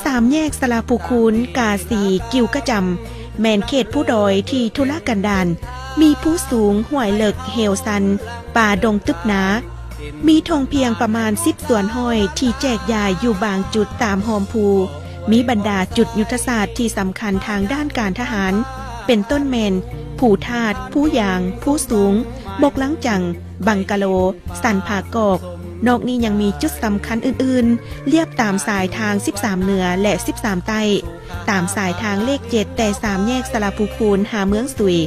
สามแยกสลาภูคูนกาสีกิวกระจำแมนเขตผู้ดอยที่ทุรกันดารมีผู้สูงห่วยเหลิกเฮลซันป่าดงตึบหนามีธงเพียงประมาณ10ส่วนห้อยที่แจกจ่ายอยู่บางจุดตามหอมภูมีบรรดาจุดยุทธศาสตร์ที่สำคัญทางด้านการทหารเป็นต้นแมนผู้ทาสผู้ยางผู้สูงบกลังจังบังกะโลสันผากอกนอกนี้ยังมีจุดสำคัญอื่นๆเลียบตามสายทาง13เหนือและ13ใต้ตามสายทางเลข7แต่3แยกสลาภูคูนหาเมืองสุย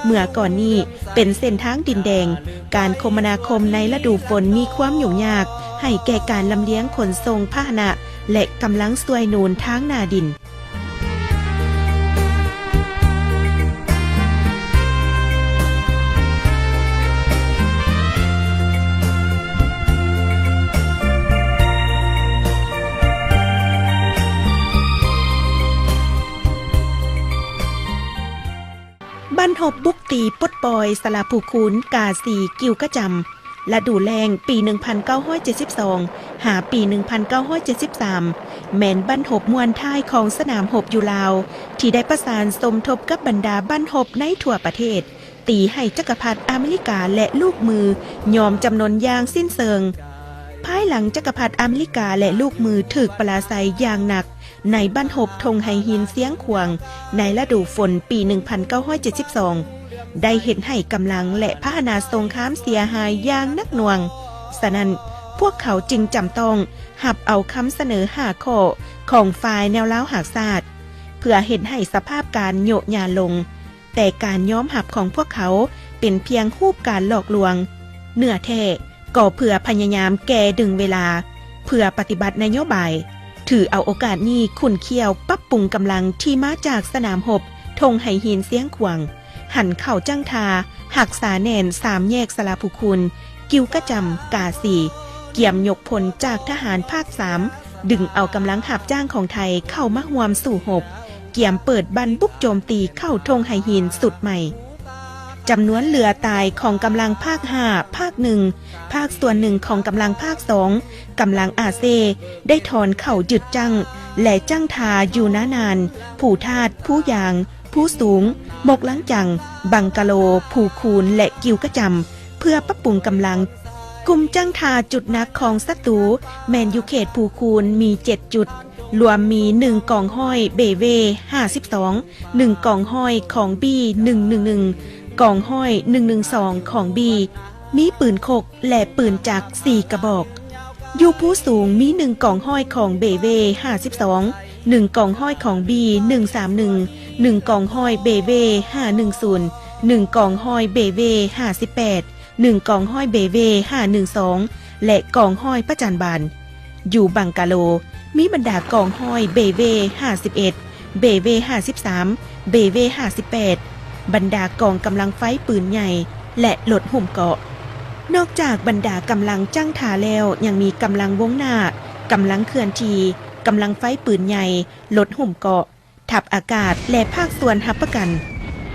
เมื่อก่อนนี้เป็นเส้นทางดินแดงการคมนาคมในฤดูฝนมีความยุ่งยากให้แก่การลำเลียงขนส่งพาหนะและกำลังสวยนูนทางหน้าดินบ้านหบบุกตีปดปอยสลาภูคูนกาสีกิวกระจำและดูแรงปี 1972 หาปี 1973 แม่นบ้านหบมวลท้ายของสนามหบอยู่ลาวที่ได้ประสานสมทบกับบรรดาบ้านหบในทั่วประเทศตีให้จักรพรรดิอเมริกาและลูกมือยอมจำนนอย่างสิ้นเชิงภายหลังจักรพรรดิอเมริกาและลูกมือถูกปราศัยอย่างหนักในบ้านหบทงไฮหินเสียงขวางในฤดูฝนปี 1972 ได้เห็นให้กำลังและพาหนะสงครามเสียหายอย่างนักหน่วงฉะนั้นพวกเขาจึงจำต้องหับเอาคำเสนอ5ข้อของฝ่ายแนวล้าวหากศาสตร์เพื่อเห็นให้สภาพการโยกยาลงแต่การย้อมหับของพวกเขาเป็นเพียงรูปการหลอกลวงเนื้อแท้ก็เพื่อพยายามแก้ดึงเวลาเพื่อปฏิบัตินโยบายถือเอาโอกาสนี้ขุนเคี่ยวปรับปรุงกำลังที่มาจากสนามหบทงไหหินเสียงขวางหันเข่าจ้างทาหักษาแนน3แยกสลาภูคูนกิวกระจำกาสีเกี่ยมยกพลจากทหารภาค3ดึงเอากำลังหับจ้างของไทยเข้ามาห่วมสู่หบเกี่ยมเปิดบันบุกโจมตีเข้าทงไหหินสุดใหม่จำนวนเหลือตายของกำลังภาค5ภาค1ภาคส่วนหนึ่งของกำลังภาค2กำลังอาเซได้ถอนเข่าหยุดจังและจ้างทาอยู่นานผู้ทาสผู้ยางผู้สูงมกลังจังบังกะโลภูคูนและกิวกระจำเพื่อปรับปรุงกำลังกลุ่มจ้างทาจุดนักของศัตรูแมนยูเขตภูคูนมี7จุดรวมมี1กองห้อยเบเว52 1กองห้อยของบี111กองห้อย112ของบีมีปืนคกและปืนจักร4กระบอกอยู่ผู้สูงมี1กองห้อยของเบเว52 1กองห้อยของบี131 1กองห้อยเบเว510 1กองห้อยเบเว58 1กองห้อยเบเว512และกองห้อยประจันบานอยู่บังกะโลมีบรรดากองห้อยเบเว51เบเว53เบเว58บรรดากองกำลังไฟปืนใหญ่และรถหุ้มเกาะนอกจากบรรดากำลังจ้างทาแล้วยังมีกำลังวงหน้ากำลังเคลื่อนที่กำลังไฟปืนใหญ่รถหุ้มเกาะทัพอากาศและภาคส่วนหับประกัน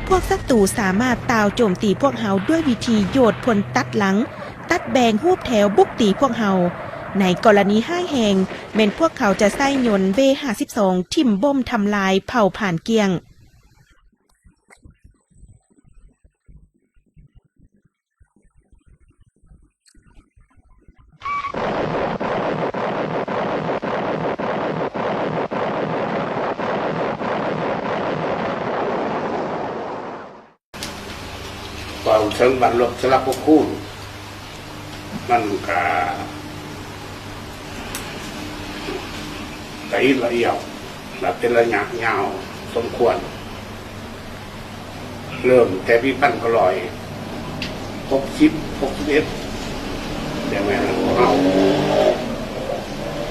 พวกศัตรูสามารถตาวโจมตีพวกเฮาด้วยวิธีโยดพลตัดหลังตัดแบงหูบแถวบุกตีพวกเฮาในกรณีห้ายแหงแม้นพวกเขาจะใส่ยนต์เบ52ทิ่มบ่มทำลายเผาผ่านเกียงก่อนเชิงบรรลุสลับพวกคู่มันก็ละเอียดและเป็นระยะยาวสมควรเริ่มแต่พี่ปั้นก็ลอย61เดี๋ยวแม่เรา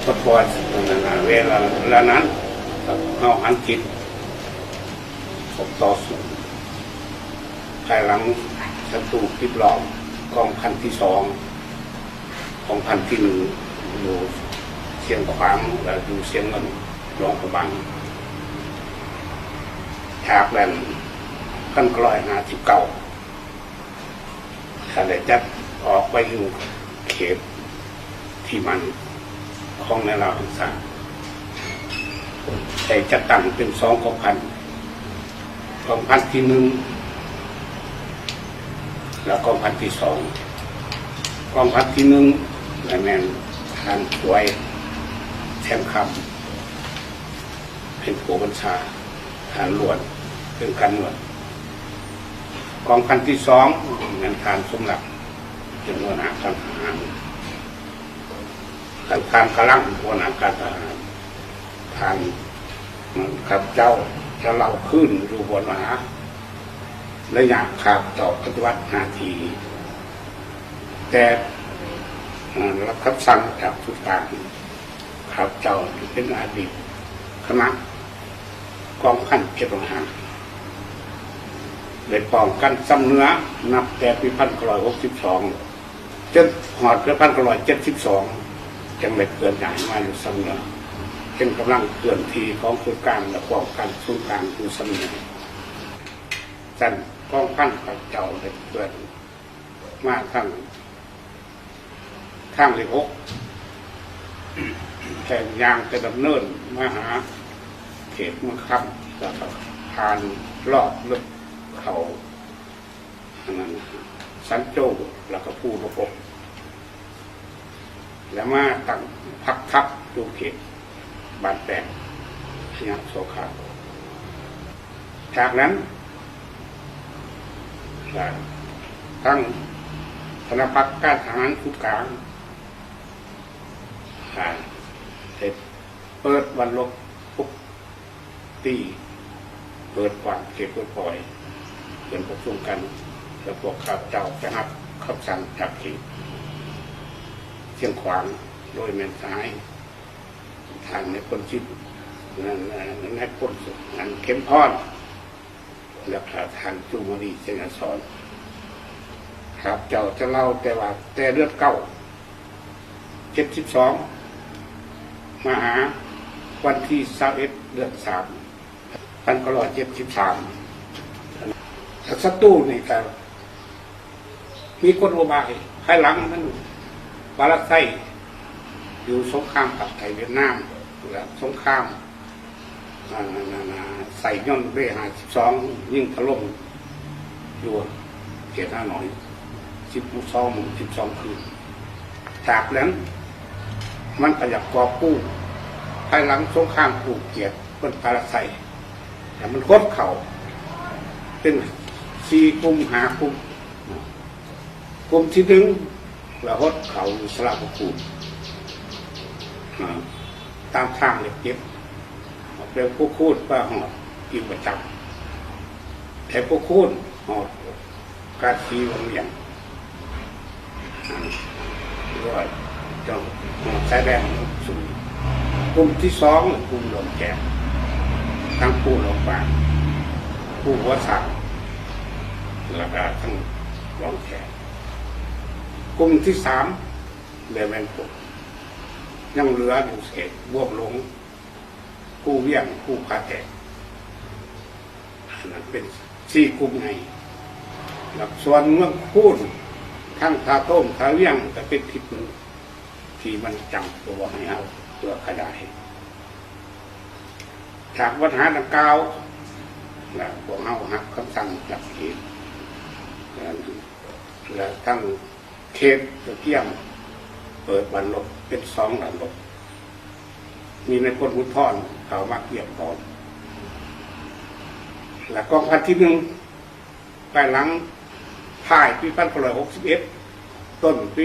ทดสอบเวลานั้นเอาอังกฤษต่อสู้ภายหลังศัตรูปิดล้อมกองพันที่2ของพันที่1อยู่เชียงขวางและอยู่เชียงเงินหลวงกระบังฉากแหลมขั้นกลอย59ถ้าได้จัดออกไปอยู่เขตที่มันของในเราทั้งสาม แต่จะตั้งเป็น2 กองพันที่ 1แล้วกองพันที่ 2กองพันที่ 1และแม่นทางสวยแถมคำเป็นผู้บัญชาทหารหลวงเป็นการหลวงกองพันที่ 2นั้นทานสมหลักเป็นหัวหน้าการทหารการกำลังหัวหน้าการทหารทานข้าพเจ้าจะเล่าขึ้นอยู่บนมหาและอยากขับต่อปฏิวัติหน้าที่แต่รับคำสั่งจากทุกการข้าพเจ้าเป็นอดีตคณะกองพันเก็บทหารได้ป้องกันซ้ำเนื้อนับแต่ปี1962จนหอดปี1972จังเลยเกิดใหญ่มาอยู่ซ้ำเนื้อเป็นกำลังเกินทีของศูนย์กลางและป้องกันศูนย์กลางอยู่ซ้ำเนื้อจันกองพันข้าพเจ้าได้เกิดมาทั้งเลข 6แข่งยางจะดำเนินมาหาเขตเมืองคำแล้วก็ผ่านรอบลึกเขาอันนั้นสันโจแล้วก็ผู้ประกบแล้วมาตั้งพักทับดูเขตบ้านแตกพยัคฆ์โสขาจากนั้นทั้งธนพักการทหารทุกกลางเปิดวันลบปุ๊บตีเปิดกวาดเก็บเปิดปล่อยเป็นประชุมกันแล้วพวกข้าพเจ้าจะรับคำสั่งจากเขตเชียงขวางโดยแม่นซ้ายทางในคนชิดในคนงานเข้มพอนแล้วทางจุมรีเชียงสอนข้าพเจ้าจะเล่าแต่เลือดเก้า72มาหาวันที่21 เดือน 3 1973ศัตรูนี่ก็มีคนอุบายภายหลังนั้นบาลักไซอยู่สงครามกับไทยเวียดนามและสงครามใส่ย่นเบ52ยิ่งถล่มอยู่เขตหน่อย12 คืนจากนั้นมันก็อยากกอบกู้ภายหลังสงครามผูกเกียรติเป็นปาราไซแต่มันคดเข่าเป็น4 กลุ่ม5 กลุ่มกลุ่มที่ 1เราคดเข่าอยู่สระบุรีตามทางเล็กเก็บเป็นผู้คูดว่าหอดกินประจำแต่ผู้คูดหอดการทีวงเวียนด้วยจังสายแดงสูงกลุ่มที่ 2กลุ่มหลงแก่ทั้งผู้หลงป่าผู้หัวสักแล้วก็ทั้งหลงแก่กลุ่มที่ 3เลยแมงปุกยังเหลืออยู่เศษบวกหลงผู้เวียงผู้พาแตกนั้นเป็น4 กลุ่มไงหลักส่วนเมืองพูนทั้งทาโต้มทาเวียงจะเป็นทิศหนึ่งที่มันจังตัวให้เอาตัวขยายจากวัฒนดังกล่าวแล้วพวกเอาหักคำสั่งจากเขตแล้วทั้งเขตตะเกียงเปิดบันลบเป็น2 บันลบมีในคนมุทอนเขามาเกี่ยวก่อนและกองพันที่ 1ภายหลังพ่ายปี1961ต้นปี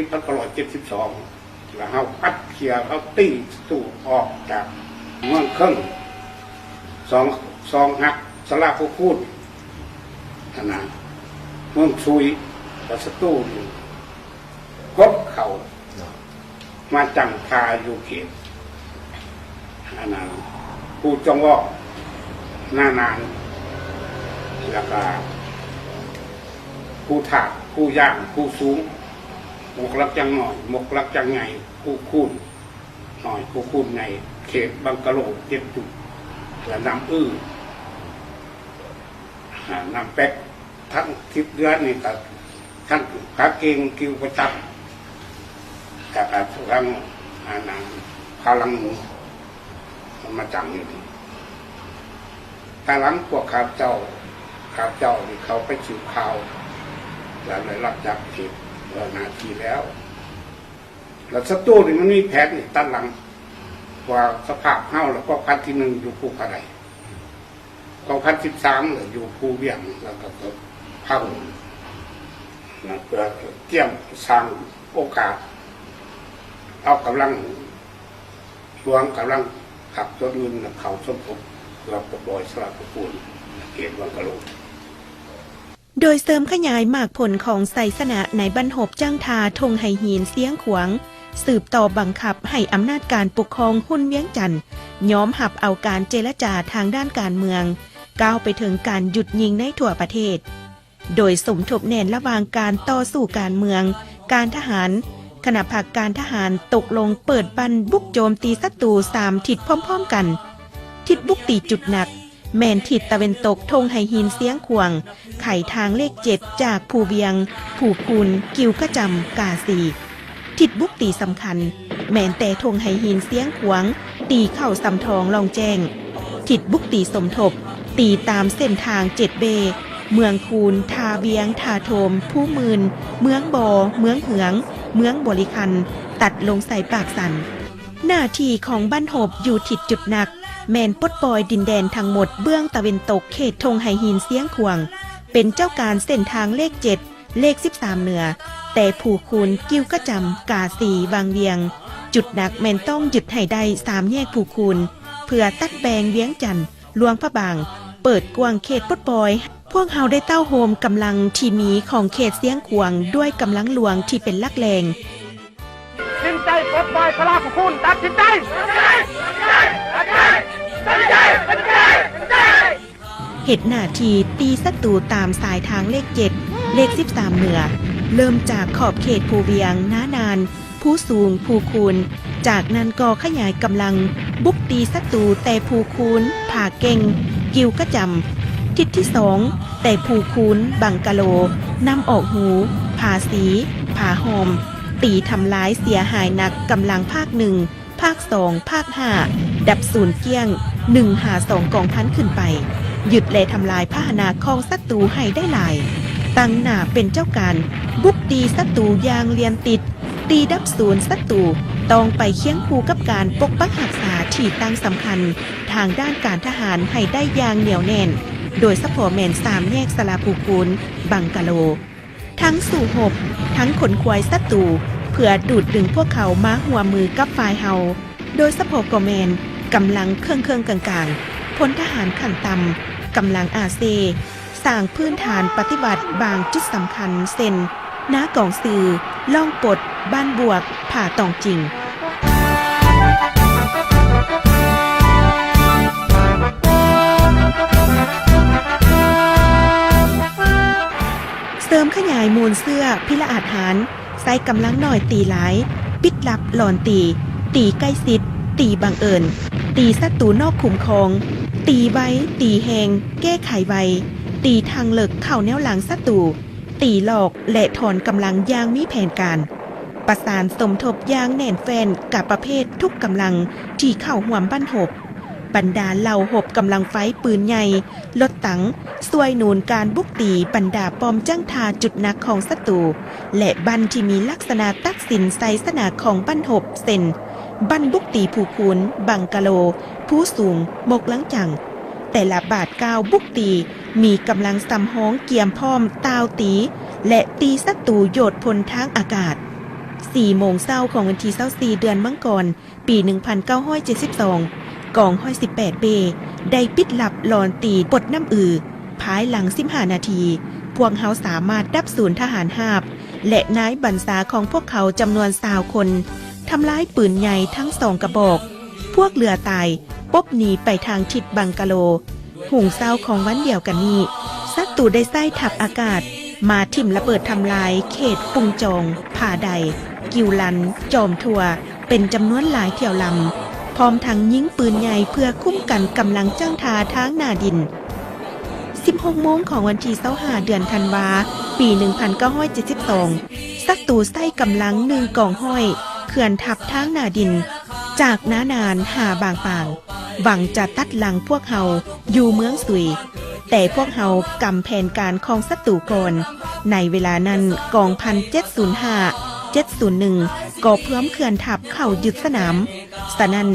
1972แล้วเขาพัดเขี่ยเขาตีสู่ออกจากเมืองเครื่องสองหักสลาผู้พูดขนาดเมืองซุยกับสตูกดเข่ามาจังคาอยู่เขตอันนั้นผู้จงว่าหน้านานแล้วก็ผู้ถากผู้ย่างผู้สูงหมกลักจังหน่อยหมกลักจังไงผู้คูนหน่อยผู้คูนไงเขตบังกะโล7 จุดและน้ำน้ำแป๊กทั้งทิศเดือนนี่กับทั้งขาเกงกิวประจับแต่ทั้งพลังหมูมันมาจังอยู่ ภายหลังพวกข้าเจ้าที่เขาไปสืบข่าวแล้วได้รับจากเขตนาทีแล้วศัตรูนี่มันมีแผนนี่ตั้งหลังว่าสภาพเฮาแล้วก็พันที่1อยู่ภูกระไดกองพัน13เหลืออยู่ภูเวียงแล้วก็พังนะเพื่อเตรียมสร้างโอกาสเอากำลังรวมกำลังขับตัวอื่นเขาสมทบเราปล่อยสลับปูนเขตวังกะโหลกโดยเสริมขยายหมากผลของไสสนะในบรรหบจ้างทาทงไหหีนเสียงขวางสืบต่อบังคับให้อำนาจการปกครองหุ้นเวียงจันทน์ย้อมหับเอาการเจรจาทางด้านการเมืองก้าวไปถึงการหยุดยิงในทั่วประเทศโดยสมทบแน่นระหว่างการต่อสู้การเมืองการทหารขณะภาคการทหารตกลงเปิดบันบุกโจมตีศัตรู3ทิศพร้อมๆกันทิศบุกตีจุดหนักแมนทิศตะวันตกทงไหหินเสียงขวางไขทางเลข7จากภูเวียงผูคูนกิวกระจำกาสีทิศบุกตีสำคัญแมนแต่ทงไหหินเสียงขวางตีเข้าสำทองลองแจ้งทิศบุกตีสมทบตีตามเส้นทาง7เบเมืองคูนทาเวียงทาโทมผู้มืนเมืองบอเมืองเหืองเมืองบริคันตัดลงใส่ปากสันหน้าที่ของบ้านหบอยู่ทิศจุดหนักแมนปลดปล่อยดินแดนทั้งหมดเบื้องตะวันตกเขตทงไหหินเสียงขวางเป็นเจ้าการเส้นทางเลข7เลข13เหนือแต่ผู้คูณกิ้วกระจำกาสีวางเวียงจุดหนักแมนต้องหยุดให้ได้3แยกผู้คูณเพื่อตัดแบงเวียงจันทน์ลวงพระบางเปิดกว้างเขตปลดปล่อยพวกเฮาได้เต้าโฮมกำลังที่มีของเขตเสียงขวางด้วยกำลังหลวงที่เป็นลักแรงสินใจปลดปล่อยพระราชคุณตัดสินใจเหตุหน้าที่ตีศัตรูตามสายทางเลข7เลข13เหนือเริ่มจากขอบเขตภูเวียงน้านานผู้สูงภูคูนจากนั้นก็ขยายกำลังบุกตีศัตรูแต่ภูคูนผ่าเก่งกิวกระจำทิศที่2แต่ภูคูนบังกะโลนำออกหูผาสีผาหอมตีทำลายเสียหายหนักกำลังภาค1ภาค2ภาค5ดับศูนย์เกี้ยง152กองพันขึ้นไปหยุดและทำลายพาหนะของศัตรูให้ได้หลายตั้งหน้าเป็นเจ้าการบุกตีศัตรูอย่างเรียนติดตีดับศูนย์ศัตรูต้องไปเคียงคู่กับการปกปักรักษาที่ตั้งสำคัญทางด้านการทหารให้ได้อย่างเหนียวแน่นโดยสปอร์แมน3แยกสลาภูคูนบังกะโลทั้งสู่หบทั้งขนควายศัตรูเพื่อดูดดึงพวกเขามาหัวมือกับฝ่ายเฮาโดยสปอร์กแมนกำลังเครื่องกลางๆพลทหารขั้นต่ำกำลังอาเซสร้างพื้นฐานปฏิบัติบางจุดสำคัญเช่นน้ากองซือล่องปดบ้านบวกผ่าตองจริงเสริมขยายมูลเสื้อพิละอาหารใส่กำลังหน่อยตีหลายปิดลับหลอนตีใกล้ชิดตีบังเอิญตีศัตรูนอกขุมครองตีไว้ตีแหงแก้ไขไวตีทางเลิกเข้าแนวหลังศัตรูตีหลอกและถอนกำลังอย่างมีแผนการประสานสมทบอย่างแน่นแฟนกับประเภททุกกำลังที่เข้าห่วมบ้านหบบรรดาเหล่าหบกำลังไฟปืนใหญ่รถถังสวยหนุนการบุกตีบรรดาปอมจ้างทาจุดหนักของศัตรูและบันที่มีลักษณะตักสินไซสนาของบ้านหบเซนบันบุกตีผู้คูนบังกะโลผู้สูงมกลังจังแต่ละบาทก้าวบุกตีมีกำลังสำห้องเกียมพร้อมตาวตีและตีศัตรูโยดพลทางอากาศ4 โมงเช้าของวันที่24เดือนมังกรปี1972กองห้อย18เบได้ปิดลับหลอนตีปดน้ำภายหลัง15นาทีพวกเขาสามารถดับศูนย์ทหารหาบและนายบรรษาของพวกเขาจำนวน20 คนทำลายปืนใหญ่ทั้ง2 กระบอกพวกเรือตายปบหนีไปทางทิศบังกะโลหุงเช้าของวันเดียวกันนี้ศัตรูได้ไส้ทับอากาศมาทิ่มระเบิดทำลายเขตปุงจองผาใดกิวลันจอมทัวเป็นจำนวนหลายเที่ยวลำพร้อมทั้งยิงปืนใหญ่เพื่อคุ้มกันกำลังจ้างทาทางหน้าดิน16 โมงของวันที่25เดือนธันวาปี1972ศัตรูไส้กำลัง1 กองห้อยเขื่อนทับทางหน้าดินจากน้านานหาบางปาง หวังจะตัดหลังพวกเฮาอยู่เมืองสุยแต่พวกเฮากำแผนการของศัตรูก่อนในเวลานั้นกองพัน705 701ก็พร้อมเคลื่อนทัพเข้ายึดสนามฉะนั้น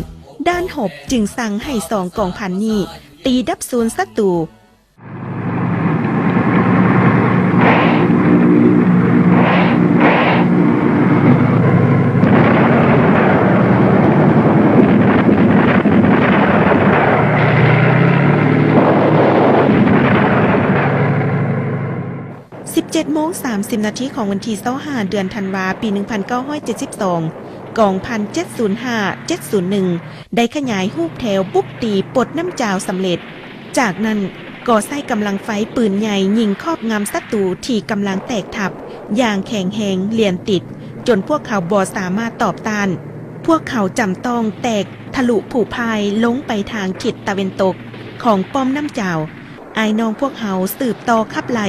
ด้านหบจึงสั่งให้2กองพันนี้ตีดับศูนย์ศัตรู17:30 นาทีของวันที่25เดือนธันวาปี 1972 กองพัน705 701 ได้ขยายรูปแถวบุกตีปลดน้ำจาวสำเร็จจากนั้นก็ใส่กำลังไฟปืนใหญ่ยิงครอบงำศัตรูที่กำลังแตกทับอย่างแข็งแหงเลียนติดจนพวกเขาบ่สามารถตอบต้านพวกเขาจำต้องแตกทะลุผูพายลงไปทางทิศตะวันตกของป้อมน้ำจาวไอ้น้องพวกเขาสืบต่อขับไล่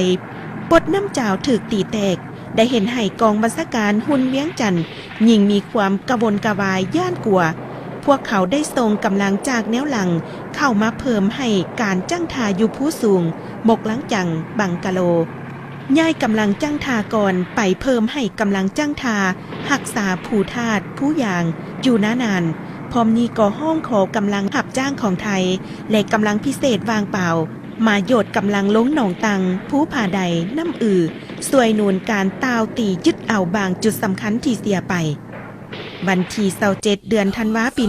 ปดน้ำจาวถึกตีแตกได้เห็นให้กองบัญชาการหุ่นเวียงจันทร์ยิ่งมีความกระวนกระวายย่านกลัวพวกเขาได้ส่งกำลังจากแนวหลังเข้ามาเพิ่มให้การจ้างทาอยู่ผู้สูงหมกหลังจังบังกะโลย้ายกำลังจ้างทาก่อนไปเพิ่มให้กำลังจ้างทาหักษาผู้ทาสผู้ยางอยู่นานพร้อมนี้ก็ห้องขอกำลังหับจ้างของไทยและกำลังพิเศษวางเปล่ามาโยดกำลังลงหนองตังผู้ผาใดน้ำสวยนูนการตาวตียึดเอาบางจุดสำคัญที่เสียไปวันที่27เดือนธันวาปี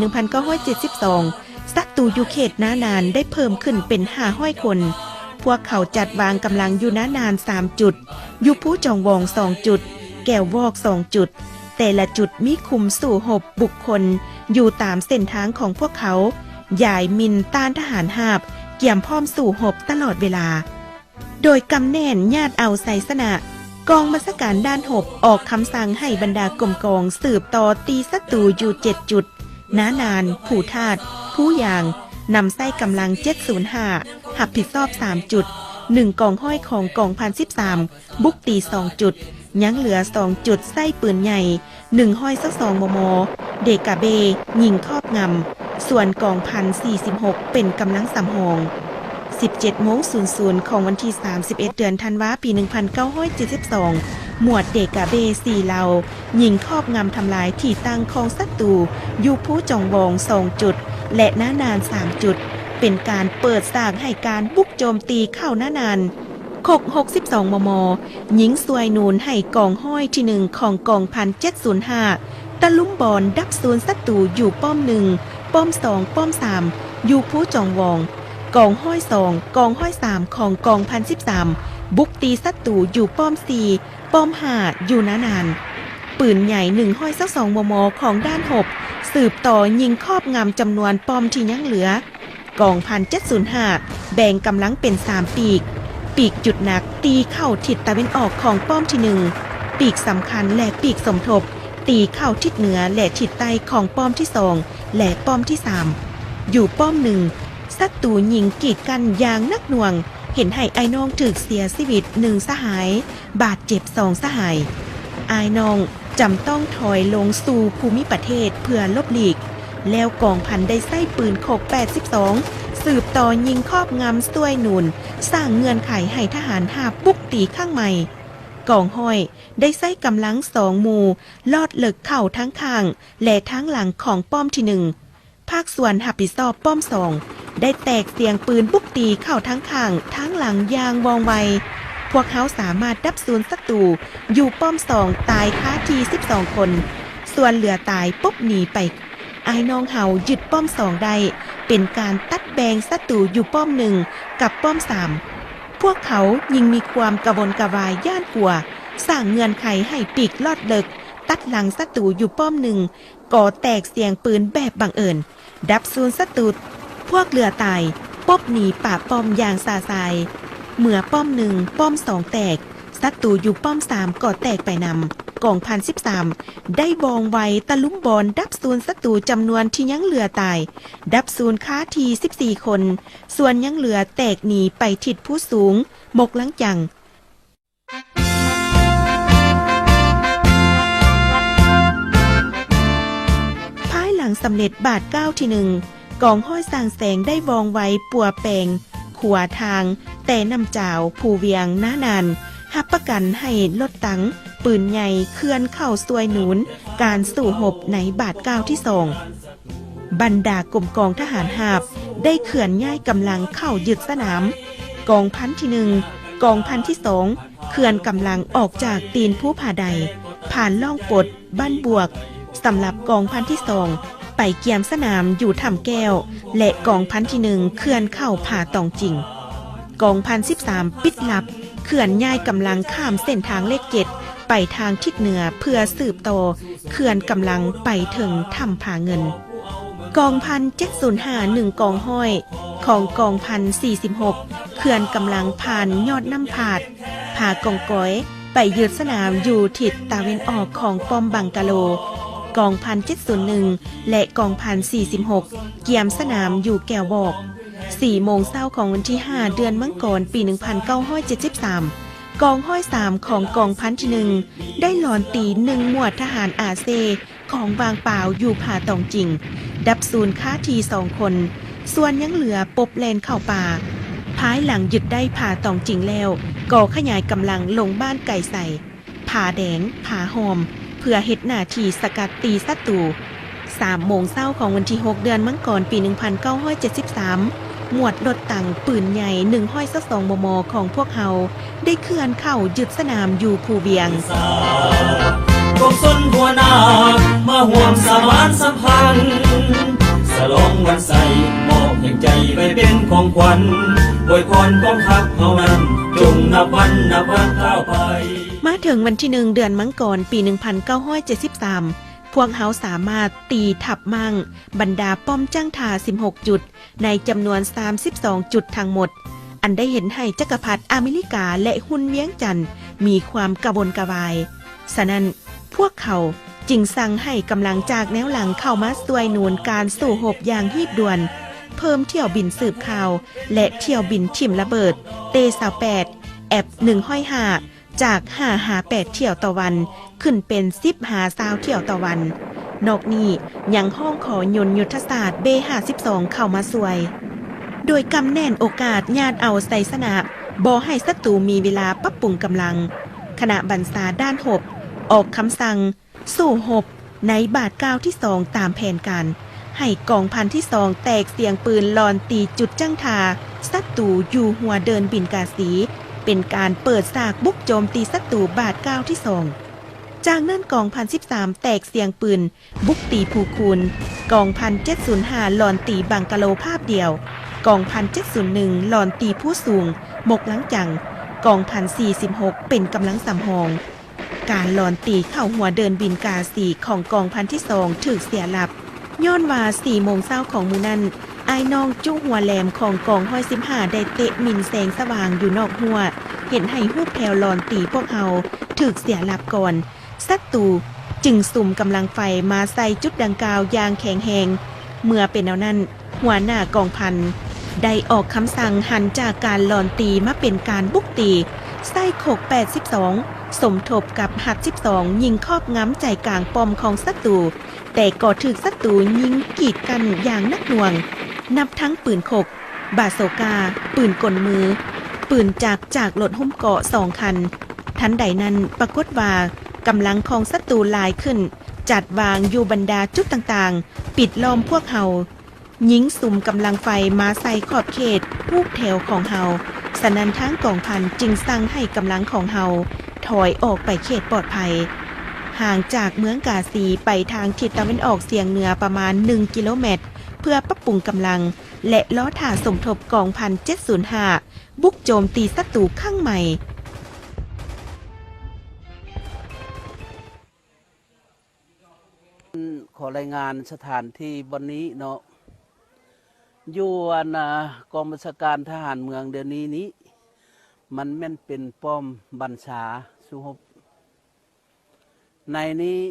1972 ศัตรูอยู่เขตนานานได้เพิ่มขึ้นเป็น500 คนพวกเขาจัดวางกำลังอยู่นาน3จุดอยู่ผู้จองวอง2จุดแก้ววอก2จุดแต่ละจุดมีคุมสู่หบบุคคลอยู่ตามเส้นทางของพวกเขาย่ายมินต้านทหารหาบเกี่ยมพร้อมสู่หบตลอดเวลาโดยกำแน่นญาติเอาไสสนะกองบัญชาการด้านหบออกคำสั่งให้บรรดากรมกองสืบต่อตีศัตรูอยู่7จุดนานผู้ทาสผู้ยางนำไส้กำลัง705หับผิดชอบ3จุด1กองห้อยของกองพัน13บุกตี2จุดยังเหลือ2จุดไส้ปืนใหญ่1ห้อยสัก2มมเดกาเบยิงครอบงำส่วนกองพัน46เป็นกำลังสำรอง17:00 ของวันที่31เดือนธันวาปี 1972 หมวดเดกาเบ4เหล่ายิงครอบงำทำลายที่ตั้งของศัตรูอยู่ผู้จองวอง2จุดและนาน3จุดเป็นการเปิดสร้างให้การบุกโจมตีเข้านานคก62 มม. ยิงสวยนูนให้กองห้อยที่1ของกองพัน705ตะลุมบอลดับศูนย์ศัตรูอยู่ป้อม1ป้อม2ป้อม3อยู่ผู้จองวองกองห้อย2กองห้อย3ของกองพัน13บุกตีศัตรูอยู่ป้อม4ป้อม5อยู่นานปืนใหญ่1ห้อยสัก2 มม. ของด้านหบสืบต่อยิงครอบงำจำนวนป้อมที่ยังเหลือกองพัน705แบ่งกำลังเป็น3ปีกจุดหนักตีเข้าทิศตะวันออกของป้อมที่1ปีกสำคัญและปีกสมทบตีเข้าทิศเหนือและทิศใต้ของป้อมที่2และป้อมที่3อยู่ป้อม1ศัตรูยิงกีดกันอย่างนักหน่วงเห็นให้ไอ้น้องถึกเสียชีวิต1สหายบาดเจ็บ2สหายไอ้น้องจำต้องถอยลงสู่ภูมิประเทศเพื่อลบหลีกแล้วกองพันได้ใส่ปืนโคก82สืบต่อยิงครอบงำสวยหนุนสร้างเงื่อนไขให้ทหารหาบบุกตีข้างใหม่กองห้อยได้ใส่กำลัง2หมู่ลอดเลิกเข่าทั้งข้างและทั้งหลังของป้อมที่1ภาคส่วนหับผิดชอบป้อม2ได้แตกเสียงปืนบุกตีเข้าทั้งข้างทั้งหลังอย่างว่องไวพวกเขาสามารถดับศูนย์ศัตรูอยู่ป้อม2ตายคาที่12คนส่วนเหลือตายปุ๊บหนีไปไอ้น้องเฮายึดป้อม2ได้เป็นการตัดแบ่งศัตรูอยู่ป้อม1กับป้อม3พวกเขายิ่งมีความกระวนกระวายย่านกลัวสร้างเงื่อนไขให้ปีกลอดเลิกตัดหลังศัตรูอยู่ป้อม1ก่อแตกเสียงปืนแบบบังเอิญดับศูนย์ศัตรูพวกเหลือตายป๊บหนีป่าป้อมอย่างซาซายเมื่อป้อม1ป้อม2แตกศัตรูอยู่ป้อม3ก็แตกไปนำกองพัน13ได้วองไวตะลุมบอลดับศูนย์ศัตรูจำนวนที่ยังเหลือตายดับศูนย์ค้าที14คนส่วนยังเหลือแตกหนีไปทิศผู้สูงหมกหลังจังภายหลังสำเร็จบาท9ที่1 กองห้อยสร้างแสงได้วองไว้ปัวแปงขัวทางแต่นำจ่าวผู้เวียงน้านานหับประกันให้ลดตังปืนใหญ่เคลื่อนเข้าซวยหนุนการสู่หบในบาท9ที่2บรรดากรมกองทหารหาบได้เขื่อนย่ายกำลังเข้ายึดสนามกองพันที่1กองพันที่2เขื่อนกำลังออกจากตีนผู้ผาใดผ่านล่องปดบ้านบวกสำหรับกองพันที่2ไปเกียมสนามอยู่ถ้ำแก้วและกองพันที่1เขื่อนเข้าผ่าตองจริงกองพัน13ปิดลับเขื่อนย่ายกำลังข้ามเส้นทางเลข7ไปทางทิศเหนือเพื่อสืบต่อเขื่อนกำลังไปถึงถ้ำผาเงินกองพัน705 1กองห้อยของกองพัน46เขื่อนกำลังผ่านยอดน้ำผาดผากองก้อยไปยึดสนามอยู่ทิศตะวันออกของป้อมบังกะโลกองพัน701และกองพัน46เกียมสนามอยู่แก้วบอก4 โมงเช้าของวันที่5เดือนมังกรปี1973กองห้อย3ของกองพันที่1ได้หลอนตี1หมวดทหารอาเซของวางเปล่าอยู่ผาตองจริงดับศูนย์ค่าที2คนส่วนยังเหลือปบแลนเข้าป่าภายหลังยึดได้ผาตองจริงแล้วก่อขยายกำลังลงบ้านไก่ใส่ผาแดงผาหอมเพื่อเฮ็ดหน้าที่สกัดตีศัตรู3 โมงเช้าของวันที่6เดือนมังกรปี1973หมวดรถตังปืนใหญ่122 มมของพวกเฮาได้เคลื่อนเข้ายึดสนามอยู่ภูเวียงกองสนหัวหน้ามาห่วมสมานสัมพันธ์สลองวันใส่มอบแห่งใจไปเป็นของขวัญอวยพรกองทัพเฮานั้นจงนับวันก้าวไปมาถึงวันที่1เดือนมังกรปี1973พวกเขาสามารถตีทับมั่งบรรดาป้อมจ้างทา16จุดในจำนวน32จุดทั้งหมดอันได้เห็นให้จักรพรรดิอเมริกาและหุ้นเวียงจันทร์มีความกระวนกระวายฉะนั้นพวกเขาจึงสั่งให้กำลังจากแนวหลังเข้ามาช่วยหนุนการสู้รบอย่างรีบด่วนเพิ่มเที่ยวบินสืบข่าวและเที่ยวบินทิ่มระเบิดเต28แอบ105จาก5-8เที่ยวต่อวันขึ้นเป็น10-20เที่ยวต่อวันนอกนี้ยังห้องขอยนต์ยุทธศาสตร์ B52 เข้ามาช่วยโดยกำแน่นโอกาสญาติเอาใส่สนับบ่ให้ศัตรูมีเวลาปรับปรุงกำลังคณะบัญชาด้านหบออกคำสั่งสู้หบในบาท9ที่2ตามแผนการให้กองพันที่2แตกเสียงปืนลอนตีจุดจ้างทาศัตรูอยู่หัวเดินบินกาสีเป็นการเปิดฉากบุกโจมตีศัตรูบาท9ที่2จากนั้นกองพัน13แตกเสียงปืนบุกตีภูคูนกองพัน705ลอนตีบังกะโลภาพเดียวกองพัน701ลอนตีผู้สูงหมกหลังจังกองพัน46เป็นกำลังสำรองการลอนตีเข้าหัวเดินบินกาสีของกองพันที่2ถูกเสียหลับย้อนว่า4 โมงเช้าของมื้อนั้นไอ้น้องจุหัวแหลมของกองห้อย15ได้เตะมินแสงสว่างอยู่นอกหัวเห็นให้ฮูบแผ่วลอนตีพวกเฮาถูกเสียหลับก่อนศัตรูจึงสุ่มกำลังไฟมาใส่จุดดังกล่าวอย่างแข็งแรงเมื่อเป็นเอานั้นหัวหน้ากองพันได้ออกคำสั่งหันจากการลอนตีมาเป็นการบุกตีไส้โขก82สมทบกับหัด12ยิงครอบงำใจกลางป้อมของศัตรูแต่ก็ถูกศัตรูยิงกีดกันอย่างนักหน่วงนับทั้งปืนขบบาโซกาปืนกลมือปืนจากรถหุ้มเกาะ2คันทันใดนั้นปรากฏว่ากำลังของศัตรูหลายขึ้นจัดวางอยู่บรรดาจุดต่างๆปิดล้อมพวกเฮายิงสุ่มกำลังไฟมาใส่ขอบเขตภูแถวของเฮาฉะนั้นทั้งกองพันจึงสั่งให้กำลังของเฮาถอยออกไปเขตปลอดภัยห่างจากเมืองกาสีไปทางทิศตะวันออกเฉียงเหนือประมาณ1 กิโลเมตรเพื่อปรับปรุงกำลังและล้อถ่าสมทบกองพัน705บุกโจมตีศัตรูข้างใหม่ขอรายงานสถานที่วันนี้เนาะอยู่กองบัญชาการทหารเมืองเดือนนี้มันแม่นเป็นป้อมบัญชาสุฮบในนี้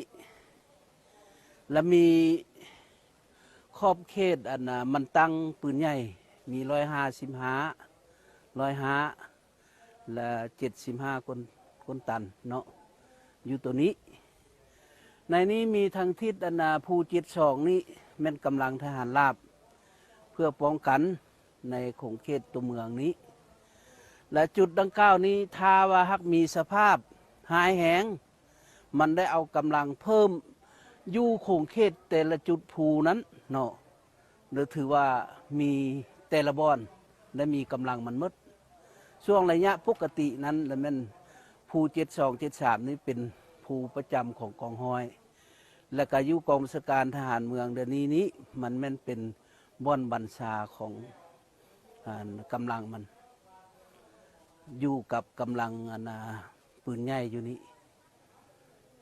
และมีขอบเขตมันตั้งปืนใหญ่มี155และ75คนตันเนาะอยู่ตัวนี้ในนี้มีทางทิศภู72นี่แม่นกำลังทหารราบ พื่อป้องกันในขงเขตตัวเมืองนี้ และจุดดังกล่าวนี้ถ้าว่าหักมีสภาพหายแหงมันได้เอากำลังเพิ่มอยู่ขงเขตแต่ละจุดภูนั้นเนาะหรือถือว่ามีแต่ละบอนได้มีกำลังมันมดช่วงระยะปกตินั้นแล้วมันภู72 73นี้เป็นภูประจำของกองห้อยและก็อยู่กองบัญชาการทหารเมืองเดี๋ยวนี้มันแม่นเป็นบ่อนบัญชาของกำลังมันอยู่กับกำลังปืนใหญ่อยู่นี้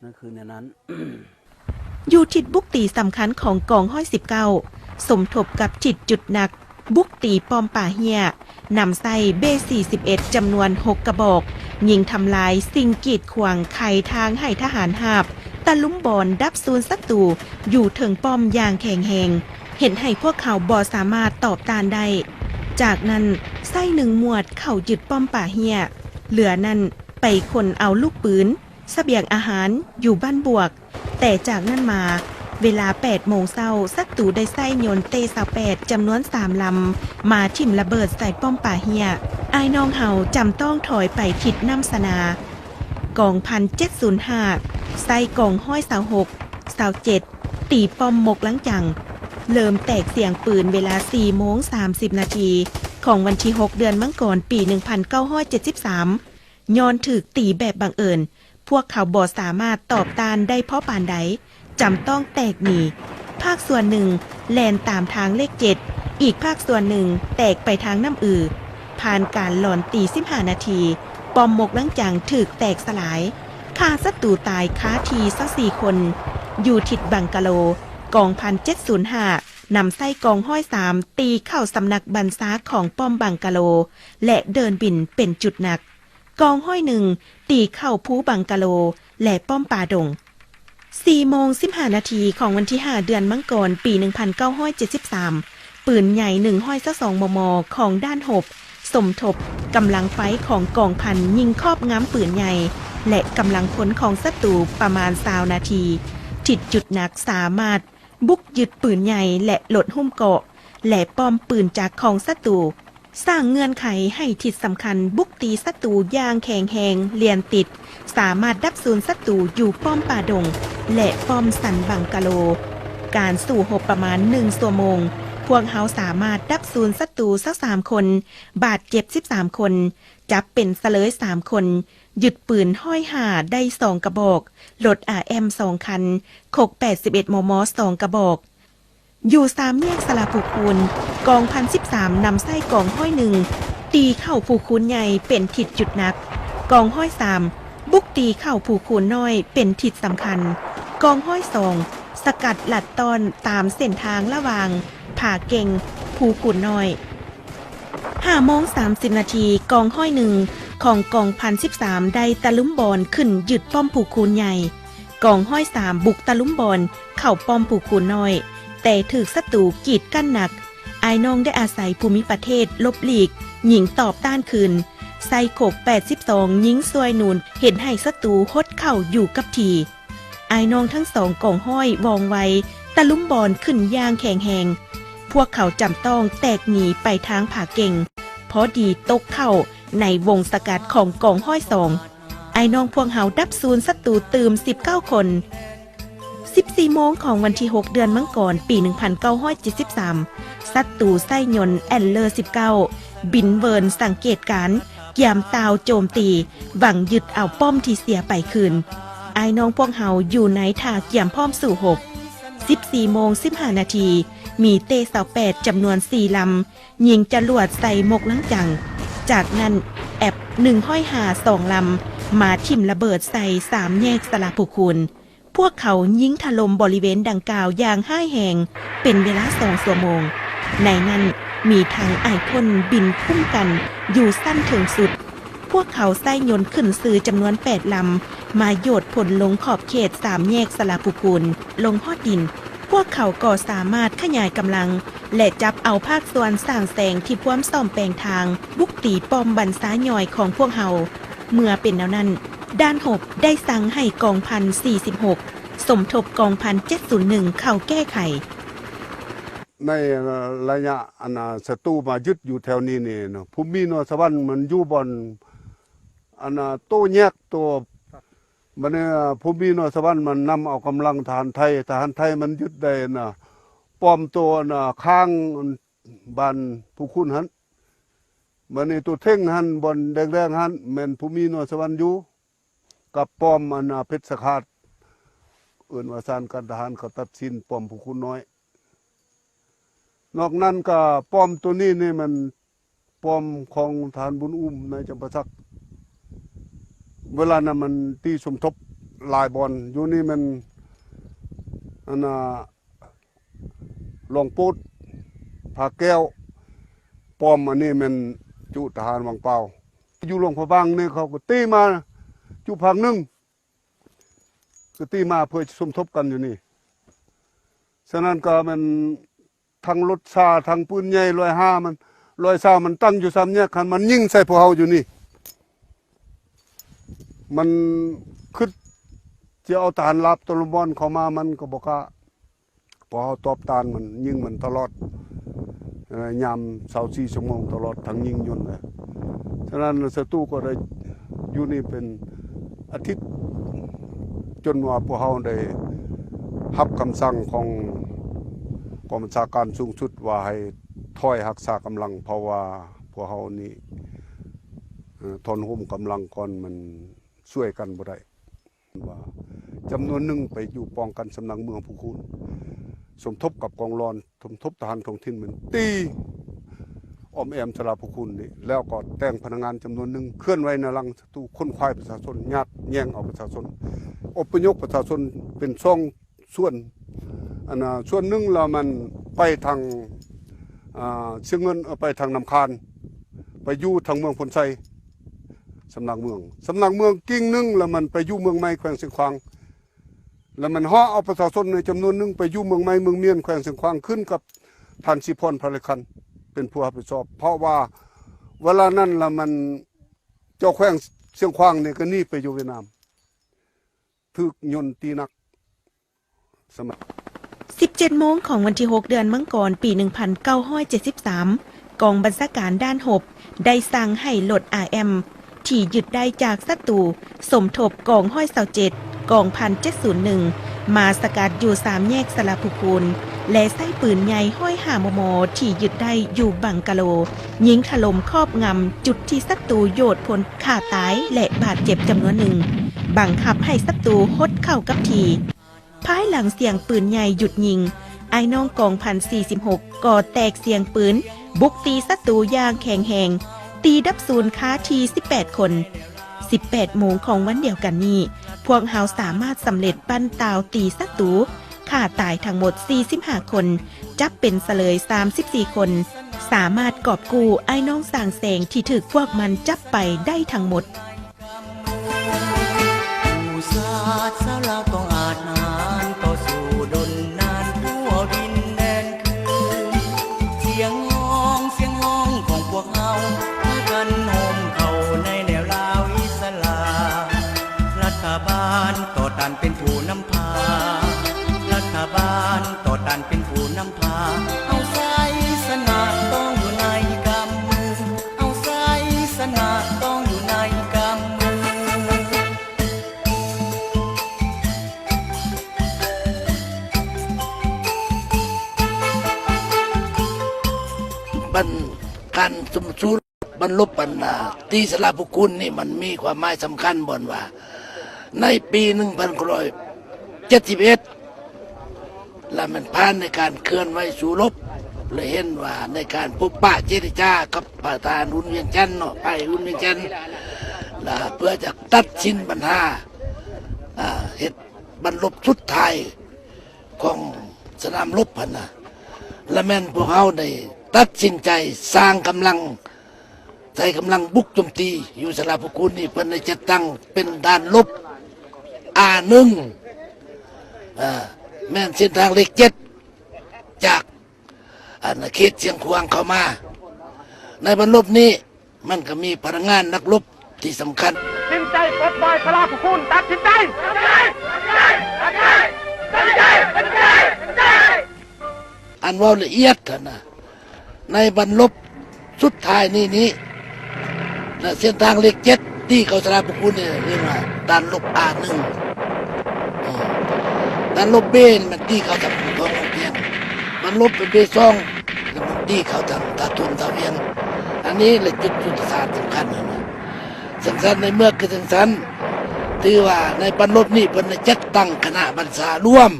นั่นคือในนั้น อยู่ทิศบุกตีสำคัญของกองห้อย19สมทบกับทิศจุดหนักบุกตีปอมป่าเฮียนำใส่เบ41จำนวน6กระบอกยิงทำลายสิ่งกีดขวางไขทางให้ทหารหาบตะลุมบอลดับซูนศัตรูอยู่ถึงป้อมอย่างแข็งแหงเห็นให้พวกเขาบ่สามารถตอบต้านได้จากนั้นไส้หนึ่งหมวดเข้ายึดป้อมป่าเฮียเหลือนั้นไปคนเอาลูกปืนเสบียงอาหารอยู่บ้านบวกแต่จากนั้นมาเวลา 8 โมงเช้าศัตรูได้ไส้ยนต์เต28จำนวน3ลำมาทิ่มระเบิดใส่ป้อมป่าเฮียอายน้องเฮาจำต้องถอยไปทิศน้ำสนากอง1705ไส้กองห้อย26 27ตีป้อมมกหลังจังเริ่มแตกเสียงปืนเวลา 4:30 นาทีของวันที่ 6 เดือนมังกรปี 1973ย้อนถึกตีแบบบังเอิญพวกเขาบ่สามารถตอบต้านได้เพราะปานใดจำต้องแตกหนีภาคส่วนหนึ่งแล่นตามทางเลข7อีกภาคส่วนหนึ่งแตกไปทางน้ำอือผ่านการหลอนตี15นาทีป้อมมกหลังจังถึกแตกสลายฆ่าศัตรูตายค้าที24คนอยู่ทิศบังกะโลกอง1705นำไส้กองห้อย3ตีเข้าสำนักบรรษาของป้อมบังกะโลและเดินบินเป็นจุดหนักกองห้อย1ตีเข้าภูบังกะโลและป้อมป่าดง4:15 นาทีของวันที่ 5 เดือนมังกรปี 1973ปืนใหญ่122 มม. ของด้านหบสมทบกำลังไฟของกองพันยิงครอบงำปืนใหญ่และกำลังพลของศัตรูประมาณ20 นาทีทิศจุดหนักสามารถบุกยึดปืนใหญ่และหลดหุ้มเกาะและป้อมปืนจากของศัตรูสร้างเงื่อนไขให้ทิศสำคัญบุกตีศัตรูอย่างแข็งแรงเลียนติดสามารถดับสูญศัตรูอยู่ป้อมป่าดงและป้อมสันบังกะโลการสู่หบประมาณ1 ชั่วโมงพวกเขาสามารถดับสูญศัตรูสัก3 คนบาดเจ็บ13 คนจับเป็นเสลย3 คนยึดปืนห้อยห่าได้2 กระบอกรถ RM 2 คันขก81 มม. 2 กระบอกอยู่3 แยกสลาภูคูนกอง1013นำไส้กองห้อย1ตีเข้าภูคูนใหญ่เป็นทิศจุดหนักกองห้อย3บุกตีเข้าภูคูนน้อยเป็นทิศสำคัญกองห้อย2สกัดหลัดตอนตามเส้นทางระหว่างผาเก่งภูคูนน้อย5:30 นาทีกองห้อย1ของกอง1013ได้ตะลุมบอลขึ้นยึดป้อมภูคูนใหญ่กองห้อย3บุกตะลุมบอลเข้าป้อมภูคูนน้อยแต่ถูกศัตรูกีดกั้นหนักอายน้องได้อาศัยภูมิประเทศลบหลีกหญิงตอบต้านคืนไซโคก82ยิงซวยนูนเห็นให้ศัตรูหดเข้าอยู่กับทีอายน้องทั้ง2กองห้อยวองไวตะลุมบอลขึ้นย่างแข็งแหงพวกเขาจำต้องแตกหนีไปทางผาเก่งเพราะดีตกเข้าในวงสกัดของกองห้อย2อายน้องพวกเขาดับสูญศัตรูตื่ม19 คน14 โมงของวันที่ 6 เดือนมังกรปี 1973ศัตรูไส้ยนต์แอนเลอร์19บินเวิร์นสังเกตการยามตาวโจมตีหวังยึดเอาป้อมที่เสียไปคืนอายน้องพวกเฮาอยู่ในท่าเกี่ยมพร้อมสู่หบ14:15 นาทีมีเต28จำนวน4 ลำยิงจรวดใส่มกลังจังจากนั้นแอบ1ห้อยหา2 ลำมาทิ่มระเบิดใส่3 แยกสลาภูคูนพวกเขายิงถล่มบริเวณดังกล่าวอย่างห้ายแหงเป็นเวลา2 ชั่วโมงในนั้นมีทางไอพ่นบินพุ่งกันอยู่สั้นถึงสุดพวกเขาไส้ยนต์ขึ้นซื้อจำนวน8 ลำมาโยดผลลงขอบเขต3 แยกสลาภูคูนลงฮอดดินพวกเขาก็สามารถขยายกำลังและจับเอาภาคส่วนสร้างแสงที่พร้อมซ่อมแปลงทางบุกตีป้อมบรรษาย่อยของพวกเขาเมื่อเป็นแนวนั้นด้านหบได้สั่งให้กอง1046สมทบกอง1071เข้าแก้ไข ในระยะศัตรูมายึดอยู่แถวนี้นี่เนาะภูมินอสวรรค์มันอยู่บนโต้แยกตัวมันเนี่ยภูมินอสวรรค์มันนำเอากำลังทหารไทยมันยึดได้นะปลอมตัวข้างบ้านผู้คุณหันมันนี่ตัวเท่งหันบนแดงๆหันแม่นภูมินอสวรรค์อยู่กับปลอมเพชรสฆาตเอื่นว่าสารการทหารเขาตัดสินปลอมผู้คุณน้อยนอกนั้นก็ป้อมตัวนี้นี่มันป้อมของฐานบุญอุ้มในจำปาสักเวลานั้นมันตีสมทบลายบอลอยู่นี่มันหลวงปูดผาแก้วป้อมอันนี้มันจุทหารวังเปาอยู่หลวงพระบางนี่เขาก็ตีมาจุพังนึงก็ตีมาเพื่อสมทบกันอยู่นี่ฉะนั้นก็มันทั้งรถซาทั้งปืนใหญ่105มัน103มันตั้งอยู่3แยกคันมันยิงใส่พวกเฮาอยู่นี่มันคิดจะเอาทหารลับตะลุมบอนเข้ามามันก็บ่กล้าพอเฮาตอบตานมันยิงมันตลอดยาม24ชั่วโมงตลอดทั้งยิงยนต์เลยฉะนั้นศัตรูก็ได้อยู่นี่เป็นอาทิตย์จนว่าพวกเฮาได้รับคำสั่งของกองบัญชาการสูงสุดว่าให้ถอยรักษากำลังเพราะว่าพวกเขานี่ทนห่มกำลังก่อนมันช่วยกันบ่ได้ว่าจำนวนหนึ่งไปอยู่ป้องกันสำนักเมืองผู้คุณสมทบกับกองรอนสมทบทหารท้องถิ่นเหมือนตีอ้อมแอมสลาผู้คุณนี่แล้วก็แต่งพนักงานจำนวนหนึ่งเคลื่อนไว้ในรังศัตรูค้นควายประชาชนญาติแย่งเอาประชาชนอพยพประชาชนเป็นช่องส่วนส่วนหนึ่งเรามันไปทางเชียงเงินไปทางนำคานไปอยู่ทางเมืองพลไซสำนักเมืองกิ่งหนึ่งแล้วมันไปอยู่เมืองไม้แขวงเชียงควางแล้วมันห่อเอาประชาชนในจำนวนหนึ่งไปอยู่เมืองไม้เมืองเมียนแขวงเชียงควางขึ้นกับท่านสิพรพระเลคันเป็นผู้รับผิดชอบเพราะว่าเวลานั้นแล้วมันเจ้าแขวงเชียงควางเนี่ยก็หนีไปอยู่เวียดนามถูกยนต์ตีนักสมัย17 โมงของวันที่ 6 เดือนมังกรปี 1973 กองบัญชาการด้านหบได้สั่งให้ลด RM ที่ยึดได้จากศัตรูสมทบกองห้อย27กอง1701มาสกัดอยู่3แยกสลาภูคูนและใส่ปืนใหญ่ห้อย5 มม. ที่ยึดได้อยู่บังกะโลยิงถล่มครอบงำจุดที่ศัตรูโยดพลฆ่าตายและบาดเจ็บจำนวนหนึ่งบังคับให้ศัตรูหดเข้ากับทีภายหลังเสียงปืนใหญ่หยุดยิงไอ้น้องกอง1046ก่อแตกเสียงปืนบุกตีศัตรูอย่างแข็งแหงตีดับศูนย์ค้าที18 คน18 โมงของวันเดียวกันนี้พวกเฮาสามารถสำเร็จปั้นตาวตีศัตรูฆ่าตายทั้งหมด45 คนจับเป็นเสลย34 คนสามารถกอบกู้ไอ้น้องสางแสงที่ถึกพวกมันจับไปได้ทั้งหมดต่อต้านเป็นผู้นำพารัฐบาลต่อต้านเป็นผู้นำพาเอาไสสนะต้องอยู่ในกำมือเอาไสสนะต้องอยู่ในกำมือการสู้บรรลบปัญหาที่สลาภูคุณนี่มันมีความหมายสำคัญบ่นว่าในปี1971แล้วมันผ่านในการเคลื่อนไหวสู่รบเลยเห็นว่าในการพบปะเจรจากับประธานหุ่นเวียงจันทร์เนาะไปหุ่นเวียงจันทร์เพื่อจะตัดสินปัญหาเหตุบรรลบสุดท้ายของสนามรบพันนะและแม่นพวกเขาได้ตัดสินใจสร้างกำลังใช้กำลังบุกโจมตีอยู่สลาภูคุณนี่เพิ่นได้จัดตั้งเป็นด่านรบA1 แม่นเส้นทางเลข7จากเขตเชียงควางเข้ามาในบรรลบนี้มันก็มีพลังงานนักรบที่สำคัญสินใจปลดปล่อยสลาภูคุณตัดสินใจ อันว่าละเอียดนะในบรรลบสุดท้ายนี่นะเส้นทางเลข7ที่เขาสระบุคุณเนี่ยเรียกว่าด้านลบ A1 ด้านลบ B มันที่เขาทำทองเพียงมันลบเป็น B2 แล้วมันที่เขาทำตาตุนตาเวียงอันนี้แหละจุดยุทธศาสตร์สำคัญนะสำคัญในเมื่อคือสำคัญถือว่าในบรรลบนี่เป็นจัดตั้งคณะบรรษาร่วม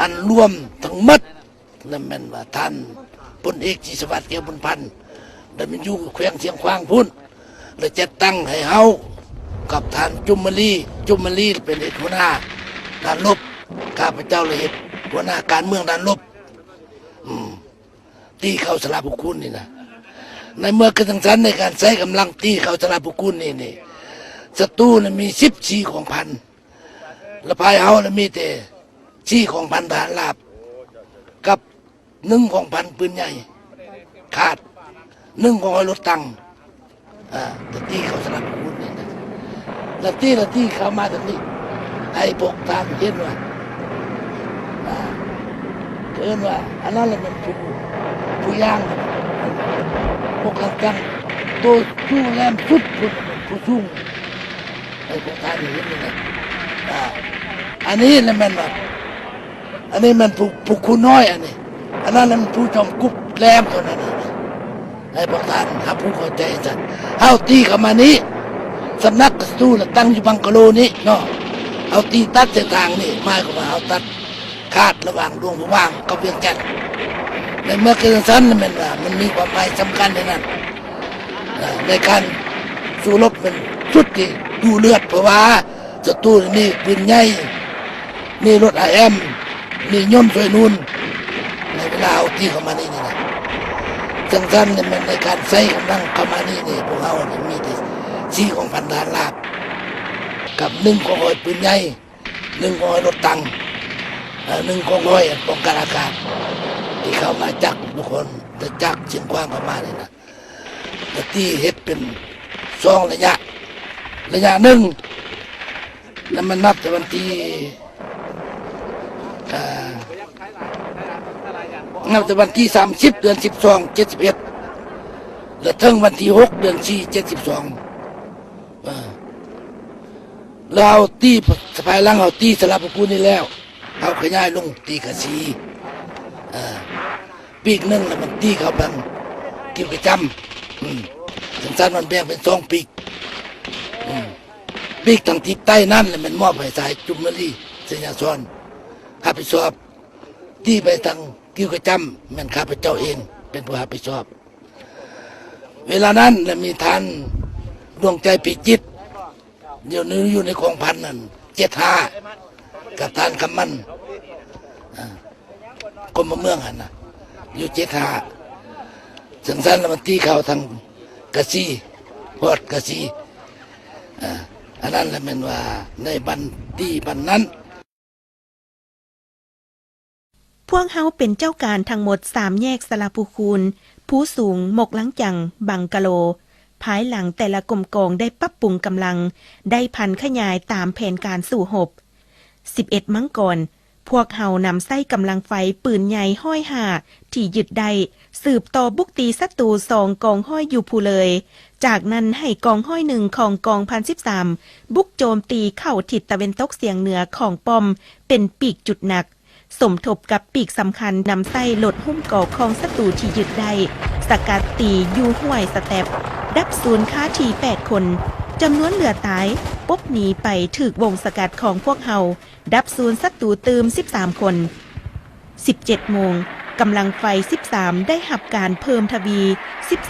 อันรวมทั้งหมดนั่นแม่นว่าท่านพลเอกจิตรสวัสดิ์เกี่ยวบุญพันธ์ได้มันอยู่แขวงเชียงควางพุ่นเลยจัดตั้งให้เฮากับท่านจุมมลีเป็นหัวหน้าด้านลบข้าพเจ้าเลยหัวหน้าการเมืองด้านลบตีเข้าสระบุคุณนี่นะในเมื่อกันทั้งชั้นในการใช้กำลังตีเข้าสระบุคุณนี่ศัตรูน่ะมี14ของพันและภายเฮาน่ะมีแต่4ของพันทหารลาบกับ1ของพันปืนใหญ่ขาด1ของรถตังแต่ตีเข้าสระบุคุณนี่นะแล้วตีเข้ามาตรงนี้ไอ้พวกทานเห็นว่าเกินว่าอันนั้นแหละมันผู้ย่างพวกกันตัวสู้แรมสุดผู้ชุ่งไอ้พวกทานเห็นนี่นะอันนี้แหละมันว่าอันนี้มันผู้คุณน้อยอันนี้อันนั้นมันผู้จอมกุ๊บแรมตัวนั้นไอ้พวกทานหาผู้เข้าใจสัตว์เฮาตีเข้ามานี้สำนักกระสู้ตั้งอยู่บังกะโลนี้เนาะเอาตีตัดเส้นทางนี่มาก็มาเอาตัดขาดระหว่างดวงผู้ว่างกับเวียงจันทร์ในเมื่อเกิดสั้นมันว่ามันมีความหมายสำคัญในนั้นในการสู้รบมันสุดที่ดูเลือดเพราะว่าศัตรูนี่ปืนใหญ่นี่รถIMนี่ย่นต์ช่วยนุ่นในเวลาเอาที่เข้ามานี่นะสั้นๆเนี่ยมันในการใช้กำลังเข้ามานี่พวกเราเนี่ยมีแต่4ของพันทหารลาบกับ1ของหอยปืนใหญ่1ของหอยรถตัง1ของหอยป้องกันอากาศที่เข้ามาจักทุกคนจะจักเชียงกว้างประมาณนี้นะแต่ที่เฮ็ดเป็น2ระยะ1แล้วมันนับแต่วันที่นับแต่วันที่30 เดือน 12 71และถึงวันที่6 เดือน 4 72เราตีสภายหลังเอาตีสลับกูนี่แล้วเอาขยายลงตีกระสีปีกนึงแล้วมันตีเขาบังกิ้วกระจำสั้นมันแบ่งเป็น2ปีกปีกทางทิศใต้นั่นเลยมันมอบให้สายจุมมลีเสียซ้อนข้าพเจ้าตีไปทางกิ้วกระจำมันข้าพเจ้าเองเป็นผู้รับผิดชอบเวลานั้นแล้วมีท่านดวงใจปิจิตเดี๋ยวนี้อยู่ในกองพันนั่น75กับท่านคำมันกรมเมืองหันนะอยู่75สั้นๆแล้วมันตีเข้าทางกระซีพอดกระซีอันนั้นแหละมันว่าในบันตีบันนั้น พวกเฮาเป็นเจ้าการทั้งหมด3แยกสระภูคูนผู้สูงหมกหลังจังบังกะโลภายหลังแต่ละกรมกองได้ปรับปรุงกำลังได้พันขยายตามแผนการสู่หบ11มั้งก่อนพวกเฮานำไส้กำลังไฟปืนใหญ่ห้อยห่าที่ยึดได้สืบต่อบุกตีศัตรู2กองห้อยอยู่ภูเลยจากนั้นให้กองห้อย1ของกอง1013บุกโจมตีเข้าทิศตะวันตกเฉียงเหนือของป้อมเป็นปีกจุดหนักสมทบกับปีกสำคัญนำไส้ลดหุ้มก่อของศัตรูที่ยึดได้สกัดตีอยู่ห้วยสแตปดับศูนย์ค่าที8คนจำนวนเหลือตายปบหนีไปถึกวงสกัดของพวกเฮาดับศูนย์ศัตรูตืม13คน17โมงกำลังไฟ13ได้หับการเพิ่มทวี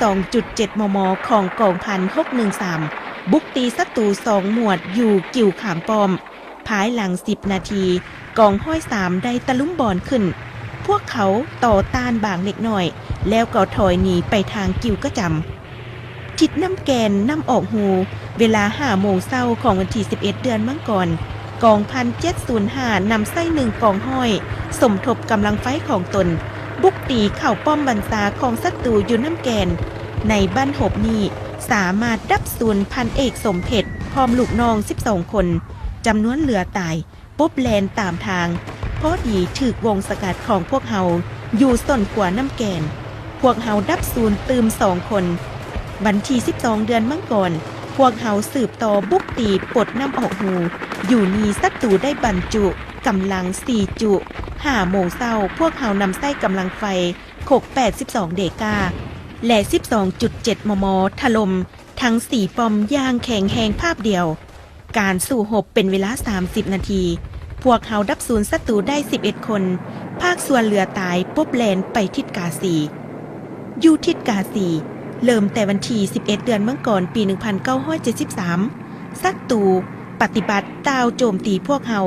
12.7 มม. ของกองพัน613บุกตีศัตรู2หมวดอยู่กิ่วขามป้อมภายหลัง10นาทีกองห้อย3ได้ตะลุ่มบอลขึ้นพวกเขาต่อต้านบางเล็กน้อยแล้วก็ถอยหนีไปทางกิ่วกระจำทิศน้ำแกนน้ำออกหูเวลา5โมงเช้าของวันที่11เดือนมังกรกอง1705นำไส้1กองห้อยสมทบกำลังไฟของตนบุกตีเข้าป้อมบรรษาของศัตรูอยู่น้ำแกนในบ้านหบนี้สามารถดับศูนย์พันเอกสมเพชรพร้อมลูกน้อง12คนจำนวนเหลือตายปบแลนตามทางพ อดีถึกวงสกัดของพวกเฮาอยู่ส่วนกว่าน้ำแกนพวกเฮาดับศูนย์ตืม2 คนวันที่12 เดือนมังกรพวกเฮาสืบต่อบุกตีปลดน้ำออกหูอยู่นี่ศัตรูได้บรรจุกำลัง4 จุ5 โมงเช้าพวกเฮานำไส้กำลังไฟโคก82 เดกาและ 12.7 มม. ถล่มทั้ง4 ปอมย่างแข็งแหงภาพเดียวการสู้หบเป็นเวลา30 นาทีพวกเฮาดับศูนย์ศัตรูได้11 คนภาคส่วนเหลือตายปุ๊บแลนไปทิศกาซีอยู่ทิศกาซีเริ่มแต่วันที่11 เดือนมังกรปี 1973ศัตรูปฏิบัติดาวโจมตีพวกเฮา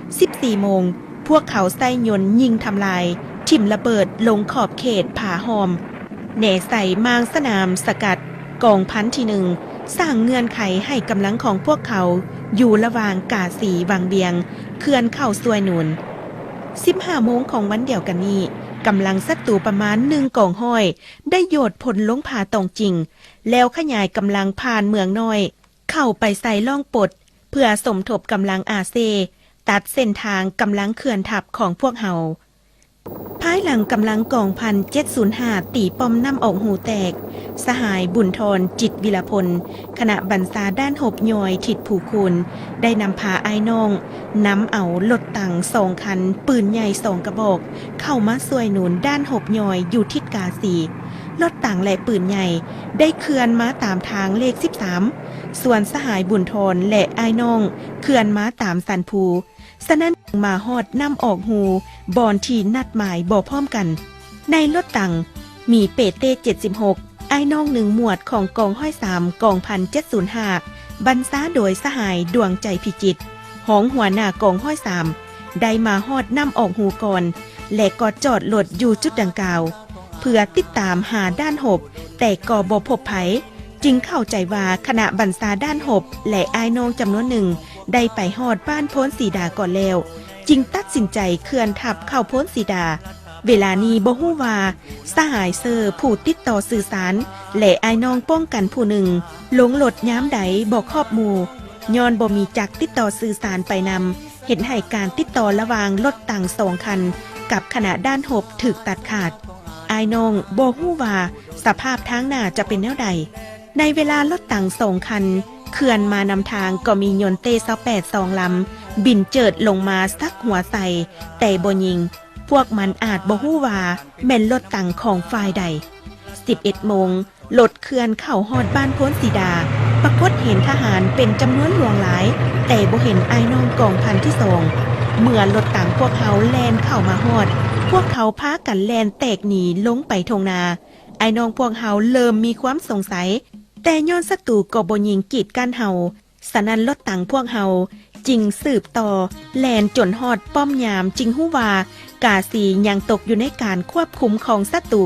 14 โมงพวกเขาใส่ยนต์ยิงทำลายทิ่มระเบิดลงขอบเขตผาหอมแหน่ใส่มางสนามสกัดกองพันที่ 1สร้างเงื่อนไขให้กำลังของพวกเขาอยู่ระหว่างกาสีวังเบียงเขื่อนเข้าซวยหนุน15 โมงของวันเดียวกันนี้กำลังศัตรูประมาณ1 กองห้อยได้โยดผลลงผาตองจริงแล้วขยายกำลังผ่านเมืองน้อยเข้าไปใส่ล่องปดเพื่อสมทบกำลังอาเซตัดเส้นทางกำลังเขื่อนทับของพวกเฮาภายหลังกำลังกองพัน705ตีป้อมน้ำออกหูแตกสหายบุญทรจิตวิรพลคณะบรรษาด้านหบยอยถิดผูคุณได้นำพาไอ้น้องนำเอารถตัง2 คันปืนใหญ่2 กระบอกเข้ามาสวยหนุนด้านหบยอยอยู่ทิศกาสีรถตังและปืนใหญ่ได้เคลื่อนมาตามทางเลข13ส่วนสหายบุญทรและไอ้น้องเคลื่อนมาตามสันภูสนั่นมาฮอดน้ำออกหูบอนที่นัดหมายบ่พร้อมกันในรถตังมีเปเต้76ไอ้น้อง1 หมวดของกองห้อย3กองพัน705บรรษาโดยสหายดวงใจพิจิตรหองหัวหน้ากองห้อย3ได้มาฮอดน้ำออกหูก่อนและก็จอดรถอยู่จุดดังกล่าวเพื่อติดตามหาด้านหบแต่ก็บ่พบไผจึงเข้าใจว่าคณะบรรษาด้านหบและไอ้น้องจำนวนหนึ่งได้ไปฮอดบ้านโพ้นสีดาก่อนแล้วจึงตัดสินใจเคลื่อนทัพเข้าโพ้นสีดาเวลานี้บ่ฮู้ว่าสหายเซอร์ผู้ติดต่อสื่อสารและไอ้น้องป้องกันผู้หนึ่งหลงหลดย้ำใดบ่ครอบหมู่ย้อนบ่มีจักติดต่อสื่อสารไปนำเห็นให้การติดต่อระหว่างรถต่าง2 คันกับคณะด้านหบถูกตัดขาดไอ้น้องบ่ฮู้ว่าสภาพทางหน้าจะเป็นแนวใดในเวลารถต่าง2 คันเขื่อนมานำทางก็มียนต์เต้28 2 ลำบินเจิดลงมาซักหัวใส่แต่บ่ยิงพวกมันอาจบ่ฮู้ว่าแม่นรถตังของฝ่ายใด11 โมงรถเขื่อนเข้าฮอดบ้านโพ้นสีดาปรากฏเห็นทหารเป็นจำนวนหลวงหลายแต่บ่เห็นไอ้น้องกองพันที่ 2เมื่อรถตังพวกเขาแล่นเข้ามาฮอดพวกเขาพากันแล่นแตกหนีลงไปทงนาไอ้น้องพวกเขาเริ่มมีความสงสัยแต่ย้อนศัตรูก็บ่ยิงกีดกันเฮาสนั้นรถตังพวกเฮาจึงสืบต่อแล่นจนฮอดป้อมยามจึงฮู้ว่ากาสียังตกอยู่ในการควบคุมของศัตรู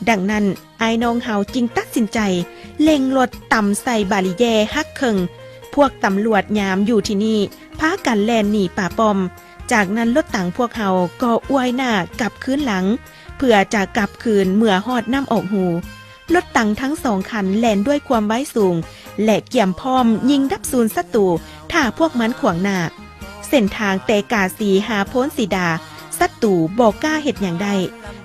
ดังนั้นไอ้น้องเฮาจึงตัดสินใจเล็งรถต่ำใส่บาริแยฮักเคิงพวกตำรวจยามอยู่ที่นี่พากันแล่นหนีป่าป้อมจากนั้นรถตังพวกเฮาก็อวยหน้ากลับคืนหลังเพื่อจะกลับคืนเมื่อฮอดน้ำออกหูรถตังทั้ง2 คันแล่นด้วยความไว้สูงและเกี่ยมพร้อมยิงดับศูนย์ศัตรูถ้าพวกมันขวางหน้าเส้นทางแต่กาสีหาโพ้นสีดาศัตรูบ่กล้าเฮ็ดอย่างใด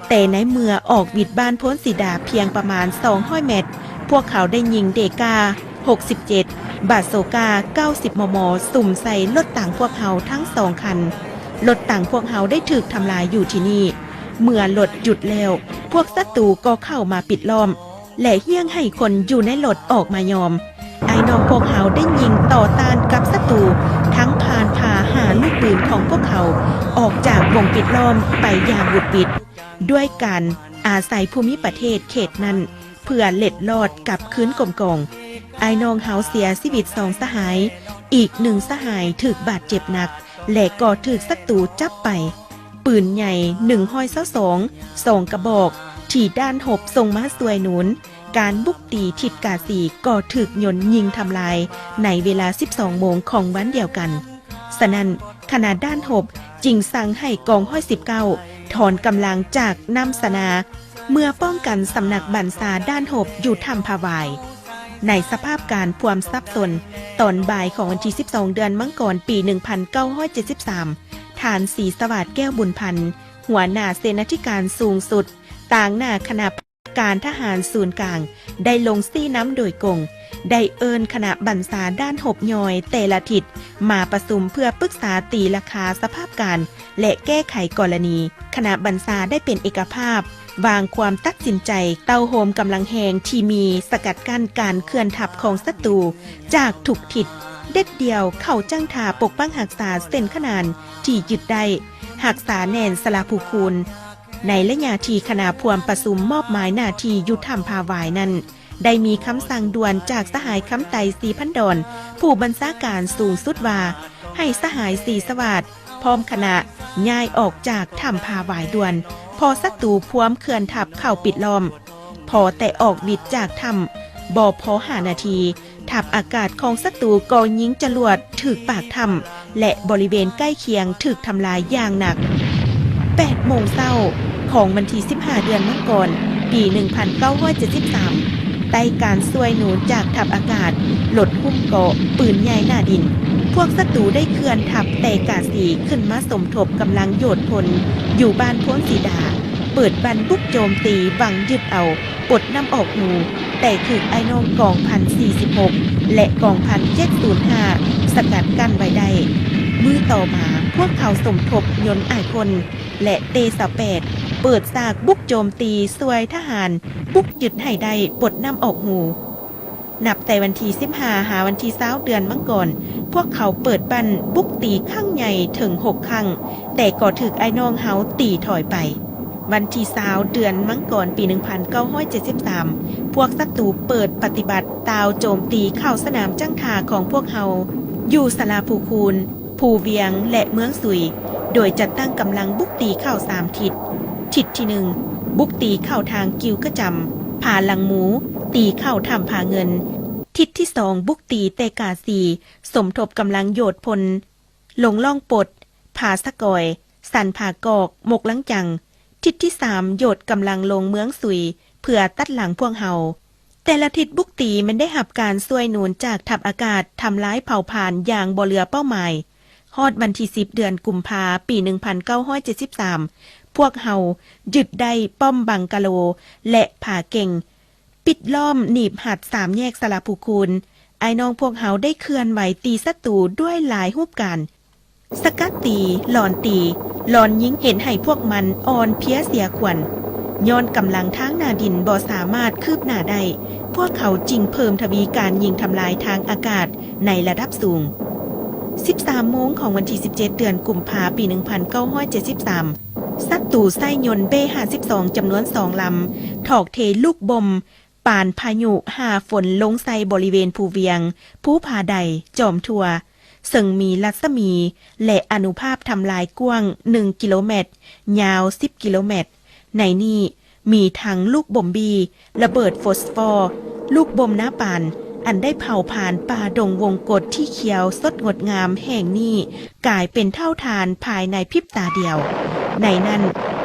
แต่ในเมื่อออกวิดบ้านโพ้นสีดาเพียงประมาณ200 เมตรพวกเขาได้ยิงเดกา67บาโซกา90 มม. สุ่มใส่รถตังพวกเขาทั้ง2 คันรถตังพวกเขาได้ถูกทำลายอยู่ที่นี่เมื่อรถหยุดแล้วพวกศัตรูก็เข้ามาปิดล้อมและเฮี้ยงให้คนอยู่ในรถออกมายอมไอ้น้องพวกเขาได้ยิงต่อต้านกับศัตรูทั้งผ่านพาหาลูกปืนของพวกเขาออกจากวงปิดล้อมไปอย่างบุดบิดด้วยการอาศัยภูมิประเทศเขตนั้นเพื่อเล็ดลอดกับคืนกลมกองไอ้น้องเฮาเสียชีวิต2 สหายอีก1 สหายถูกบาดเจ็บหนักและก็ถูกศัตรูจับไปปืนใหญ่122 กระบอกที่ด้านหบส่งมาสวยหนุนการบุกตีทิศกาสีก็ถูกยนต์ยิงทำลายในเวลา12 โมงของวันเดียวกันฉะนั้นคณะด้านหบจึงสั่งให้กองห้อย19ถอนกำลังจากน้ำสนาเมื่อป้องกันสำนักบรรษาด้านหบอยู่ถ้ำพาวายในสภาพการความซับซ้อนตอนบ่ายของวันที่12 เดือนมังกรปี 1973ท ฐานศรีสวัสดิ์แก้วบุญพันธ์หัวหน้าเสนาธิการสูงสุดต่างหน้าคณะการทหารศูนย์กลางได้ลงซี่น้ำโดยกงได้เอิญคณะบรรษาด้านหบยอยแต่ละทิศมาประชุมเพื่อปรึกษาตีราคาสภาพการและแก้ไขกรณีคณะบรรษาได้เป็นเอกภาพวางความตัดสินใจเต้าโฮมกำลังแหงที่มีสกัดกั้นการเคลื่อนทัพของศัตรูจากทุกทิศเด็ดเดียวเข้าจ้างทาปกป้องหักษาเส้นขนานที่ยึดได้หักษาแนนสลาภูคูณในระยะที่คณะพวมประชุมมอบหมายหน้าที่ยุทธรรมภาวายนั้นได้มีคำสั่งด่วนจากสหายคำไตศรีพันดอนผู้บัญชาการสูงสุดว่าให้สหายศรีสวัสดิ์พร้อมคณะย้ายออกจากถ้ำภาวายด่วนพอศัตรูพวมเขื่อนทัพเข้าปิดล้อมพอแต่ออกบิดจากถ้ำบ่พอ5 นาทีทัพอากาศของศัตรูก็ยิงจรวดถึกปากถ้ำและบริเวณใกล้เคียงถึกทำลายอย่างหนัก8 โมงเช้าของวันที่15 เดือนมกราคมปี 1973ใต้การช่วยหนุนจากทัพอากาศหลดหุ้มเกาะปืนใหญ่หน้าดินพวกศัตรูได้เคลื่อนทัพแต่กาสีขึ้นมาสมทบกำลังโยดพลอยู่บ้านพ้นสีดาเปิดบันบุกโจมตีวังยึดเอาปลดน้ำออกหนูแต่ถึกไอ้น้องกองพัน46และกองพัน705สกัดกั้นไว้ได้มือต่อมาพวกเขาสมทบยนต์อ้ายพลและเตสะแปดเปิดซากบุกโจมตีซวยทหารบุกยึดให้ได้ปลดน้ำออกหูนับแต่วันที่15หาวันที่20 เดือนมังกรพวกเขาเปิดบันบุกตีข้างใหญ่ถึง6 ครั้งแต่ก็ถึกไอ้น้องเฮาตีถอยไปวันที่20 เดือนมังกรปี 1973พวกศัตรูเปิดปฏิบัติตาวโจมตีเข้าสนามจังทาของพวกเฮาอยู่สลาภูคูณภูเวียงและเมืองสุยโดยจัดตั้งกำลังบุกตีเข้า3 ทิศทิศที่1บุกตีเข้าทางกิวกระจำผาลังหมูตีเข้าถ้ำผาเงินทิศที่2บุกตีเตกาสีสมทบกำลังโยดพลลงล่องปดผาสะกอยสันผากอกหมกลังจังทิศที่3โยดกำลังลงเมืองสุยเพื่อตัดหลังพวกเฮาแต่ละทิศบุกตีมันได้หับการช่วยหนุนจากทัพอากาศทำร้ายเผ่าผ่านอย่างบ่เหลือเป้าหมายฮอดวันที่10 เดือนกุมภาปี 1973พวกเฮายึดได้ป้อมบังกะโลและผาเก่งปิดล้อมหนีบหัด3 แยกสลาภูคูณไอ้น้องพวกเฮาได้เคลื่อนไหวตีศัตรูด้วยหลายรูปการสกัดตีหลอนตีหลอนยิงเห็นให้พวกมันอ่อนเพี้ยเสียขวัญย้อนกำลังทางหน้าดินบ่สามารถคืบหน้าได้พวกเขาจึงเพิ่มทวีการยิงทำลายทางอากาศในระดับสูง13 โมงของวันที่17 เดือนกุมภาพันธ์ปี 1973ศัตรูไส้ยนต์เบ้52จำนวน2 ลำถอกเทลูกบมปานพายุ5 ฝนลงใส่บริเวณภูเวียงภูผาใดจอมทัวซึ่งมีรัศมีและอนุภาพทำลายกว้าง1 กิโลเมตรยาว10 กิโลเมตรในนี้มีทั้งลูกบมบีระเบิดฟอสฟอร์ลูกบมหน้าปานอันได้เผาผ่านป่าดงวงกฏที่เขียวสดงดงามแห่งนี้กลายเป็นเท่าทานภายในพริบตาเดียวในนั้น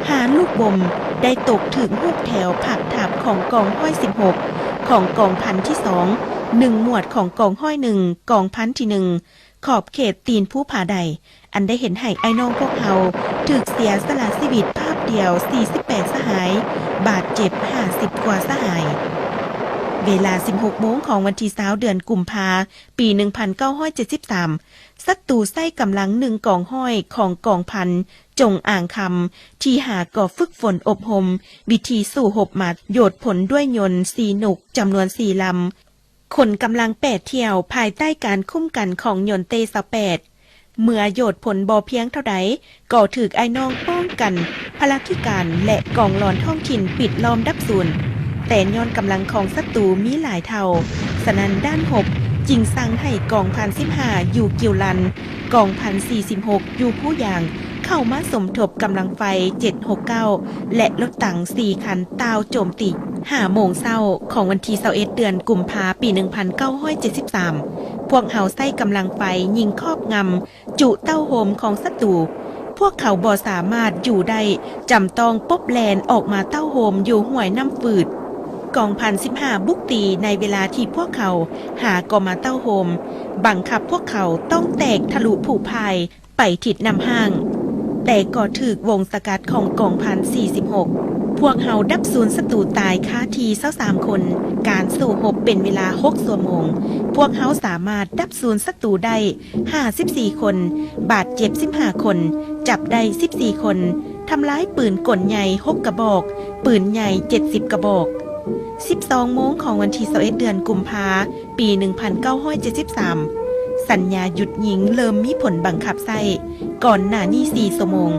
หาลูกบมได้ตกถึงรูปแถวผักทับของกองห้อย16ของกองพันที่2 1 หมวดของกองห้อย1กองพันที่1ขอบเขตตีนภูผาใดอันได้เห็นให้ไอ้น้องพวกเฮาถึกเสียสละชีวิตภาพเดียว48 สหายบาดเจ็บ50 กว่าสหายเวลา 16 โมงของวันที่20 เดือนกุมภาพันธ์ปี 1973ศัตรูไส้กำลัง1 กองห้อยของกองพันจงอ่างคำที่หาก่อฝึกฝนอบรมวิธีสู่หบหมัดโยดผลด้วยยนต์4 หนุกจำนวน4 ลำคนกำลัง8 เที่ยวภายใต้การคุ้มกันของยนต์เตสะแปดเมื่อโยดผลบ่เพียงเท่าใดก็ถึกไอ้น้องป้องกันพลธิการและกองหลอนท้องถิ่นปิดล้อมดับศูนย์แต่ย้อนกำลังของศัตรูมีหลายเท่าฉะนั้นด้านหบจึงสั่งให้กองพัน15อยู่กิวลันกองพัน46อยู่ผู้อย่างเข้ามาสมทบกำลังไฟ769และรถถัง4 คันตาวโจมตี5 โมงเช้าของวันที่21 เดือนกุมภาพันธ์ปี 1973พวกเฮาใส่กำลังไฟยิงครอบงำจุเต้าโฮมของศัตรูพวกเขาบ่สามารถอยู่ได้จำต้องปบแลนออกมาเต้าโฮมอยู่ห้วยน้ำฝืดกองพัน15บุกตีในเวลาที่พวกเขาหาก็มาเต้าโฮมบังคับพวกเขาต้องแตกทะลุผู้พายไปทิศนำห้าง แต่ก็ถูกวงสกัดของกองพัน46พวกเฮาดับศูนย์ศัตรูตายคาที23คนการสู้รบเป็นเวลา6ชั่วโมงพวกเฮาสามารถดับศูนย์ศัตรูได้54คนบาดเจ็บ15คนจับได้14คนทำร้ายปืนกลใหญ่6กระบอกปืนใหญ่70กระบอก12โมงของวันที่21เดือนกุมภาปี1973สัญญาหยุดยิงเริ่มมีผลบังคับใช้ก่อนหน้านี้4ชั่วโมง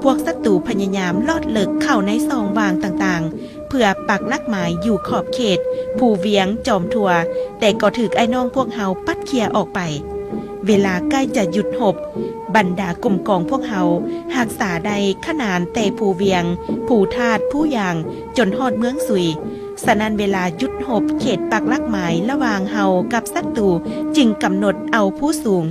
พวกศัตรูพยายามลอดเลิกเข้าในซองวางต่างๆเพื่อปักลักหมายอยู่ขอบเขตภูเวียงจอมทัวแต่ก็ถูกไอ้น้องพวกเฮาปัดเคลียร์ออกไปเวลาใกล้จะหยุดรบบรรดากลุ่มกองพวกเฮาหักษาใดขนานแต่ภูเวียงภูธาตุผู้อย่างจนฮอดเมืองสุยสนั้นเวลาหยุดรบเขตปักลักหมายระหว่างเฮากับศัตรูจึงกำหนดเอาผู้สูง